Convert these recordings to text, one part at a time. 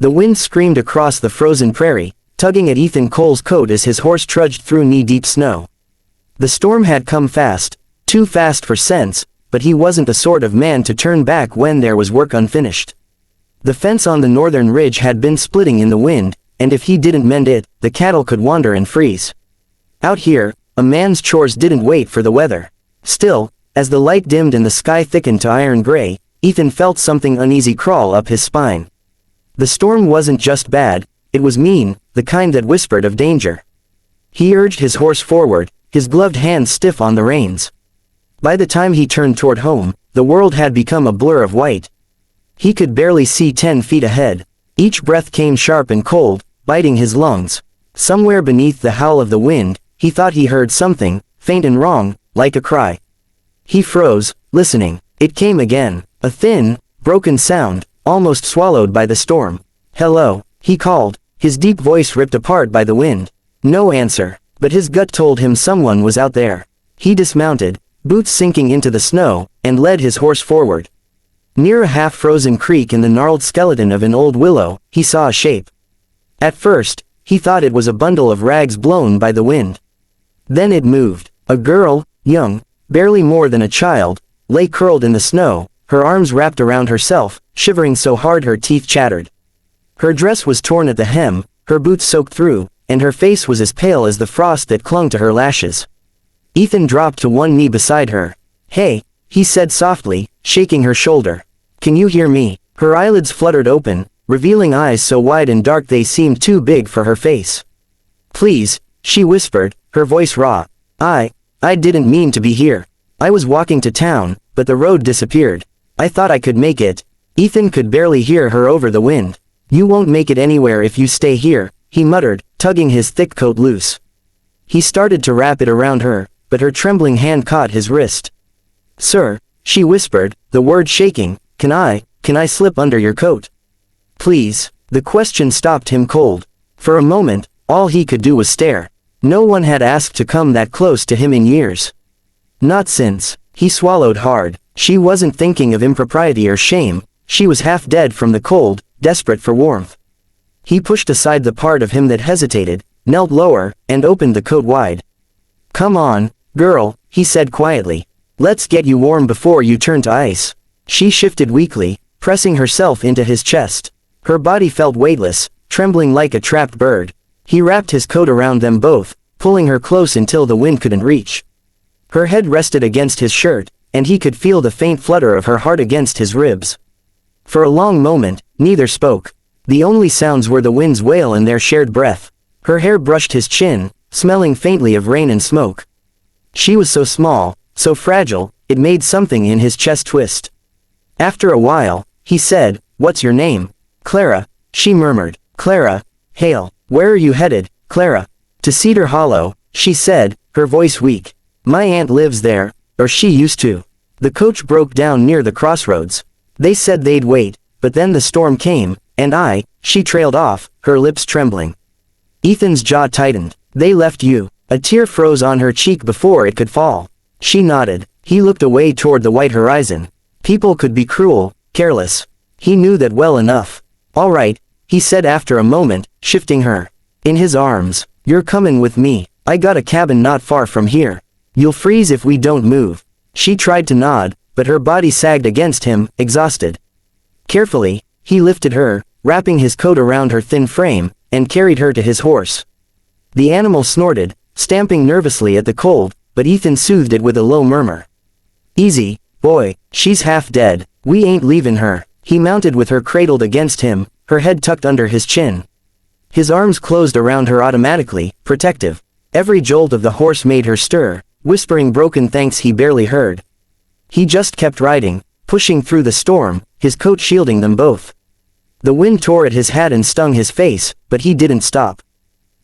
The wind screamed across the frozen prairie, tugging at Ethan Cole's coat as his horse trudged through knee-deep snow. The storm had come fast, too fast for sense, but he wasn't the sort of man to turn back when there was work unfinished. The fence on the northern ridge had been splitting in the wind, and if he didn't mend it, the cattle could wander and freeze. Out here, a man's chores didn't wait for the weather. Still, as the light dimmed and the sky thickened to iron gray, Ethan felt something uneasy crawl up his spine. The storm wasn't just bad, it was mean, the kind that whispered of danger. He urged his horse forward, his gloved hands stiff on the reins. By the time he turned toward home, the world had become a blur of white. He could barely see 10 feet ahead. Each breath came sharp and cold, biting his lungs. Somewhere beneath the howl of the wind, he thought he heard something, faint and wrong, like a cry. He froze, listening. It came again, a thin, broken sound, almost swallowed by the storm. "Hello," he called, his deep voice ripped apart by the wind. No answer, but his gut told him someone was out there. He dismounted, boots sinking into the snow, and led his horse forward. Near a half-frozen creek in the gnarled skeleton of an old willow, he saw a shape. At first, he thought it was a bundle of rags blown by the wind. Then it moved. A girl, young, barely more than a child, lay curled in the snow, her arms wrapped around herself, shivering so hard her teeth chattered. Her dress was torn at the hem, her boots soaked through, and her face was as pale as the frost that clung to her lashes. Ethan dropped to one knee beside her. "Hey," he said softly, shaking her shoulder. "Can you hear me?" Her eyelids fluttered open, revealing eyes so wide and dark they seemed too big for her face. "Please," she whispered, her voice raw. I didn't mean to be here. I was walking to town, but the road disappeared. I thought I could make it." Ethan could barely hear her over the wind. "You won't make it anywhere if you stay here," he muttered, tugging his thick coat loose. He started to wrap it around her, but her trembling hand caught his wrist. "Sir," she whispered, the word shaking, can I slip under your coat? Please." The question stopped him cold. For a moment, all he could do was stare. No one had asked to come that close to him in years. Not since. He swallowed hard. She wasn't thinking of impropriety or shame, she was half dead from the cold, desperate for warmth. He pushed aside the part of him that hesitated, knelt lower, and opened the coat wide. "Come on, girl," he said quietly. "Let's get you warm before you turn to ice." She shifted weakly, pressing herself into his chest. Her body felt weightless, trembling like a trapped bird. He wrapped his coat around them both, pulling her close until the wind couldn't reach. Her head rested against his shirt, and he could feel the faint flutter of her heart against his ribs. For a long moment, neither spoke. The only sounds were the wind's wail and their shared breath. Her hair brushed his chin, smelling faintly of rain and smoke. She was so small, so fragile, it made something in his chest twist. After a while, he said, "What's your name?" "Clara," she murmured. "Clara, Hale. Where are you headed, Clara?" "To Cedar Hollow," she said, her voice weak. "My aunt lives there, or she used to." The coach broke down near the crossroads. They said they'd wait, but then the storm came, and she trailed off, her lips trembling. Ethan's jaw tightened. "They left you." A tear froze on her cheek before it could fall. She nodded. He looked away toward the white horizon. People could be cruel, careless. He knew that well enough. "All right," he said after a moment, shifting her in his arms. "You're coming with me. I got a cabin not far from here. You'll freeze if we don't move." She tried to nod, but her body sagged against him, exhausted. Carefully, he lifted her, wrapping his coat around her thin frame, and carried her to his horse. The animal snorted, stamping nervously at the cold, but Ethan soothed it with a low murmur. "Easy, boy, she's half dead. We ain't leaving her." He mounted with her cradled against him, her head tucked under his chin. His arms closed around her automatically, protective. Every jolt of the horse made her stir, whispering broken thanks he barely heard. He just kept riding, pushing through the storm, his coat shielding them both. The wind tore at his hat and stung his face, but he didn't stop.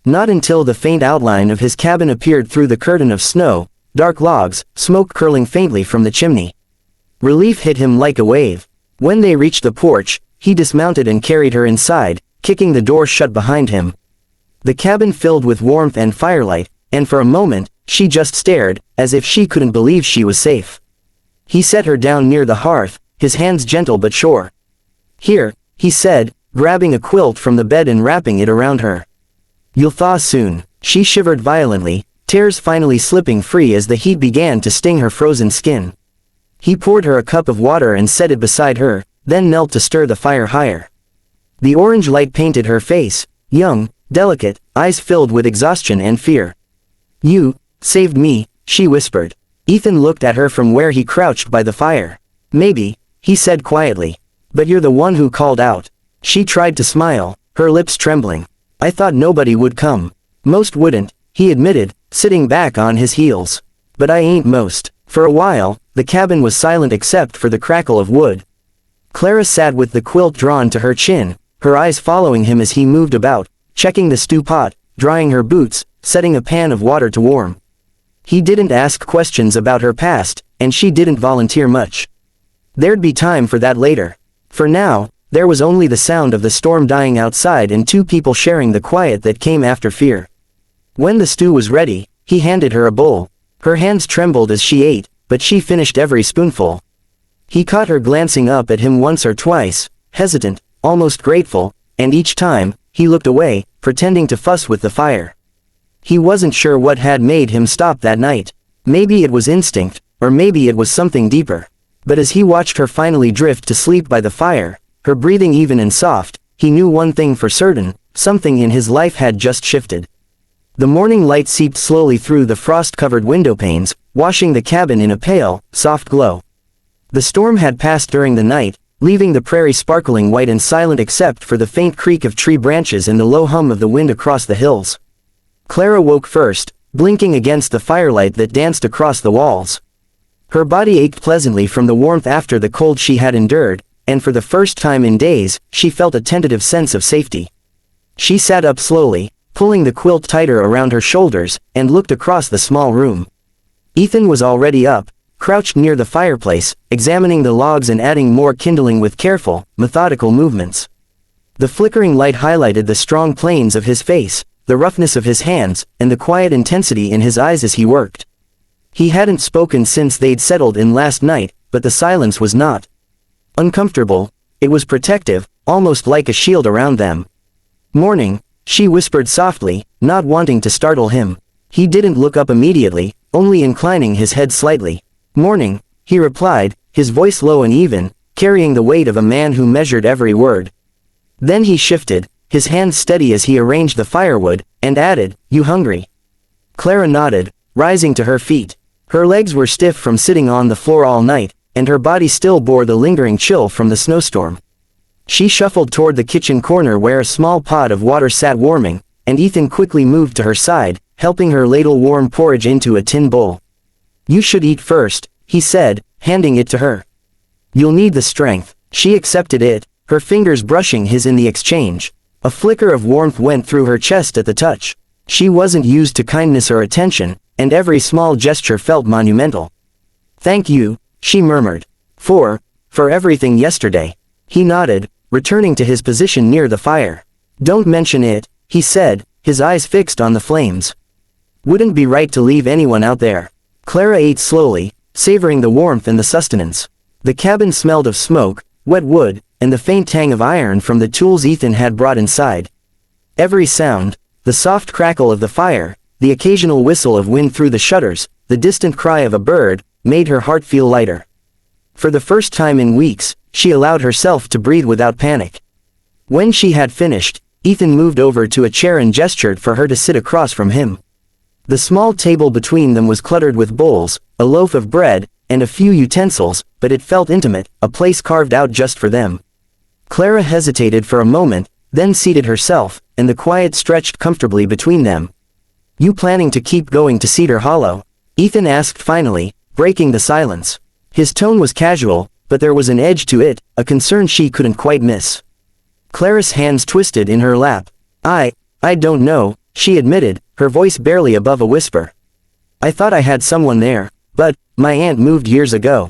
Not until the faint outline of his cabin appeared through the curtain of snow, dark logs, smoke curling faintly from the chimney. Relief hit him like a wave. When they reached the porch, he dismounted and carried her inside, kicking the door shut behind him. The cabin filled with warmth and firelight, and for a moment, she just stared, as if she couldn't believe she was safe. He set her down near the hearth, his hands gentle but sure. "Here," he said, grabbing a quilt from the bed and wrapping it around her. "You'll thaw soon." She shivered violently, tears finally slipping free as the heat began to sting her frozen skin. He poured her a cup of water and set it beside her, then knelt to stir the fire higher. The orange light painted her face, young, delicate, eyes filled with exhaustion and fear. "You saved me," she whispered. Ethan looked at her from where he crouched by the fire. "Maybe," he said quietly. "But you're the one who called out." She tried to smile, her lips trembling. "I thought nobody would come." "Most wouldn't," he admitted, sitting back on his heels. "But I ain't most." For a while, the cabin was silent except for the crackle of wood. Clara sat with the quilt drawn to her chin, her eyes following him as he moved about, checking the stew pot, drying her boots, setting a pan of water to warm. He didn't ask questions about her past, and she didn't volunteer much. There'd be time for that later. For now, there was only the sound of the storm dying outside and two people sharing the quiet that came after fear. When the stew was ready, he handed her a bowl. Her hands trembled as she ate, but she finished every spoonful. He caught her glancing up at him once or twice, hesitant, almost grateful, and each time, he looked away, pretending to fuss with the fire. He wasn't sure what had made him stop that night. Maybe it was instinct, or maybe it was something deeper. But as he watched her finally drift to sleep by the fire, her breathing even and soft, he knew one thing for certain: something in his life had just shifted. The morning light seeped slowly through the frost-covered window panes, washing the cabin in a pale, soft glow. The storm had passed during the night, leaving the prairie sparkling white and silent except for the faint creak of tree branches and the low hum of the wind across the hills. Clara woke first, blinking against the firelight that danced across the walls. Her body ached pleasantly from the warmth after the cold she had endured, and for the first time in days, she felt a tentative sense of safety. She sat up slowly, pulling the quilt tighter around her shoulders, and looked across the small room. Ethan was already up, crouched near the fireplace, examining the logs and adding more kindling with careful, methodical movements. The flickering light highlighted the strong planes of his face, the roughness of his hands, and the quiet intensity in his eyes as he worked. He hadn't spoken since they'd settled in last night, but the silence was not uncomfortable, it was protective, almost like a shield around them. "Morning," she whispered softly, not wanting to startle him. He didn't look up immediately, only inclining his head slightly. "Morning," he replied, his voice low and even, carrying the weight of a man who measured every word. Then he shifted, his hands steady as he arranged the firewood, and added, "You hungry?" Clara nodded, rising to her feet. Her legs were stiff from sitting on the floor all night, and her body still bore the lingering chill from the snowstorm. She shuffled toward the kitchen corner where a small pot of water sat warming, and Ethan quickly moved to her side, helping her ladle warm porridge into a tin bowl. "You should eat first," he said, handing it to her. "You'll need the strength." She accepted it, her fingers brushing his in the exchange. A flicker of warmth went through her chest at the touch. She wasn't used to kindness or attention, and every small gesture felt monumental. "Thank you," she murmured. For everything yesterday." He nodded, returning to his position near the fire. "Don't mention it," he said, his eyes fixed on the flames. "Wouldn't be right to leave anyone out there." Clara ate slowly, savoring the warmth and the sustenance. The cabin smelled of smoke, wet wood, and the faint tang of iron from the tools Ethan had brought inside. Every sound, the soft crackle of the fire, the occasional whistle of wind through the shutters, the distant cry of a bird, made her heart feel lighter. For the first time in weeks, she allowed herself to breathe without panic. When she had finished, Ethan moved over to a chair and gestured for her to sit across from him. The small table between them was cluttered with bowls, a loaf of bread, and a few utensils, but it felt intimate, a place carved out just for them. Clara hesitated for a moment, then seated herself, and the quiet stretched comfortably between them. "You planning to keep going to Cedar Hollow?" Ethan asked finally, breaking the silence. His tone was casual, but there was an edge to it, a concern she couldn't quite miss. Clara's hands twisted in her lap. I don't know," she admitted, her voice barely above a whisper. "I thought I had someone there, but my aunt moved years ago.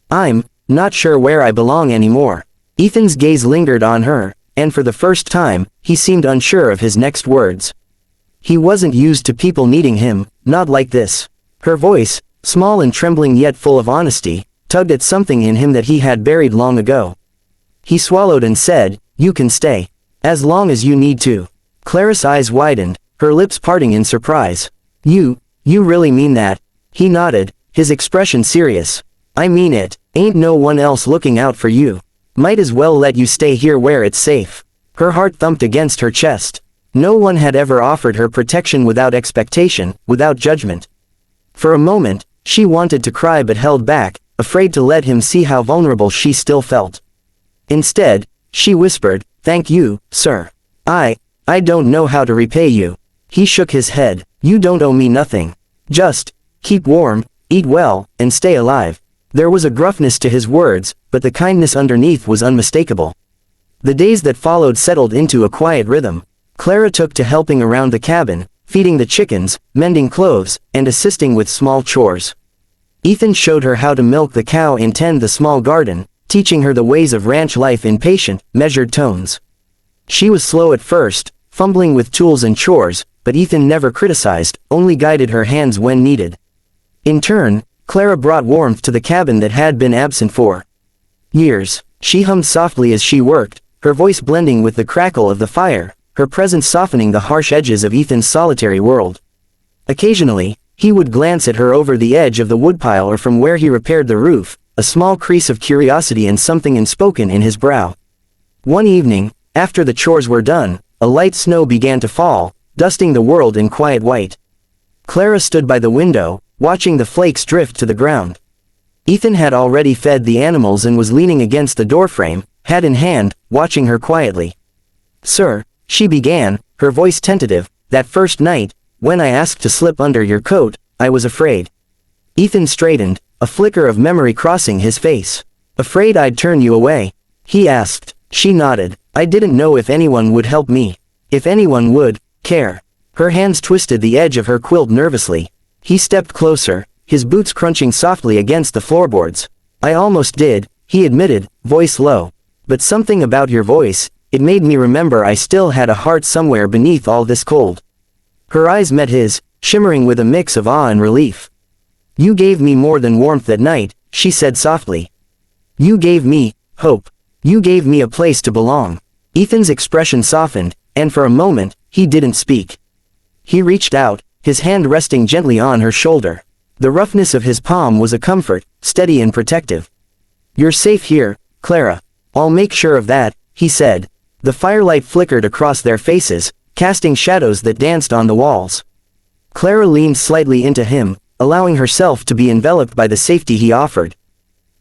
I'm not sure where I belong anymore." Ethan's gaze lingered on her, and for the first time, he seemed unsure of his next words. He wasn't used to people needing him, not like this. Her voice, small and trembling yet full of honesty, tugged at something in him that he had buried long ago. He swallowed and said, You can stay. As long as you need to. Clara's eyes widened, her lips parting in surprise. You really mean that? He nodded, his expression serious. I mean it, ain't no one else looking out for you. Might as well let you stay here where it's safe. Her heart thumped against her chest. No one had ever offered her protection without expectation, without judgment. For a moment, she wanted to cry but held back, afraid to let him see how vulnerable she still felt. Instead, she whispered, "Thank you, sir. I don't know how to repay you." He shook his head. "You don't owe me nothing. Just, keep warm, eat well, and stay alive." There was a gruffness to his words, but the kindness underneath was unmistakable. The days that followed settled into a quiet rhythm. Clara took to helping around the cabin, feeding the chickens, mending clothes, and assisting with small chores. Ethan showed her how to milk the cow and tend the small garden, teaching her the ways of ranch life in patient, measured tones. She was slow at first, fumbling with tools and chores, but Ethan never criticized, only guided her hands when needed. In turn, Clara brought warmth to the cabin that had been absent for years. She hummed softly as she worked, her voice blending with the crackle of the fire, her presence softening the harsh edges of Ethan's solitary world. Occasionally, he would glance at her over the edge of the woodpile or from where he repaired the roof, a small crease of curiosity and something unspoken in his brow. One evening, after the chores were done, a light snow began to fall, dusting the world in quiet white. Clara stood by the window, watching the flakes drift to the ground. Ethan had already fed the animals and was leaning against the doorframe, hat in hand, watching her quietly. "Sir," she began, her voice tentative, "that first night, when I asked to slip under your coat, I was afraid." Ethan straightened, a flicker of memory crossing his face. "Afraid I'd turn you away?" he asked. She nodded. "I didn't know if anyone would help me. If anyone would care." Her hands twisted the edge of her quilt nervously. He stepped closer, his boots crunching softly against the floorboards. "I almost did," he admitted, voice low. "But something about your voice, it made me remember I still had a heart somewhere beneath all this cold." Her eyes met his, shimmering with a mix of awe and relief. "You gave me more than warmth that night," she said softly. "You gave me hope. You gave me a place to belong." Ethan's expression softened, and for a moment, he didn't speak. He reached out, his hand resting gently on her shoulder. The roughness of his palm was a comfort, steady and protective. "You're safe here, Clara. I'll make sure of that," he said. The firelight flickered across their faces, casting shadows that danced on the walls. Clara leaned slightly into him, allowing herself to be enveloped by the safety he offered.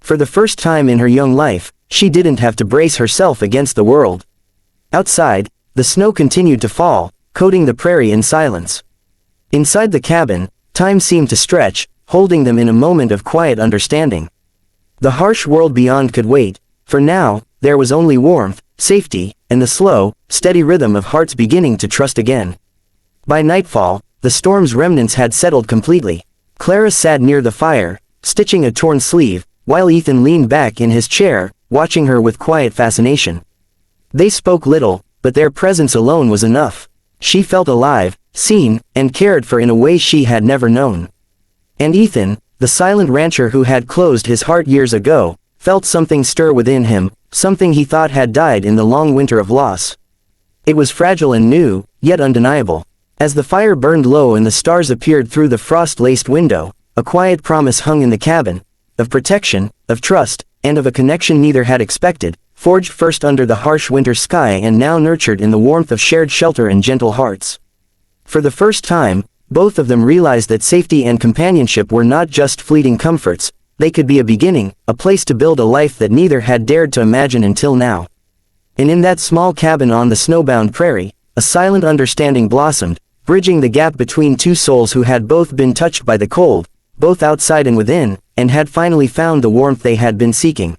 For the first time in her young life, she didn't have to brace herself against the world. Outside, the snow continued to fall, coating the prairie in silence. Inside the cabin, time seemed to stretch, holding them in a moment of quiet understanding. The harsh world beyond could wait, for now, there was only warmth, safety, and the slow, steady rhythm of hearts beginning to trust again. By nightfall, the storm's remnants had settled completely. Clara sat near the fire, stitching a torn sleeve, while Ethan leaned back in his chair, watching her with quiet fascination. They spoke little, but their presence alone was enough. She felt alive, seen, and cared for in a way she had never known. And Ethan, the silent rancher who had closed his heart years ago, felt something stir within him, something he thought had died in the long winter of loss. It was fragile and new, yet undeniable. As the fire burned low and the stars appeared through the frost-laced window, a quiet promise hung in the cabin, of protection, of trust, and of a connection neither had expected, forged first under the harsh winter sky and now nurtured in the warmth of shared shelter and gentle hearts. For the first time, both of them realized that safety and companionship were not just fleeting comforts, they could be a beginning, a place to build a life that neither had dared to imagine until now. And in that small cabin on the snowbound prairie, a silent understanding blossomed, bridging the gap between two souls who had both been touched by the cold, both outside and within, and had finally found the warmth they had been seeking.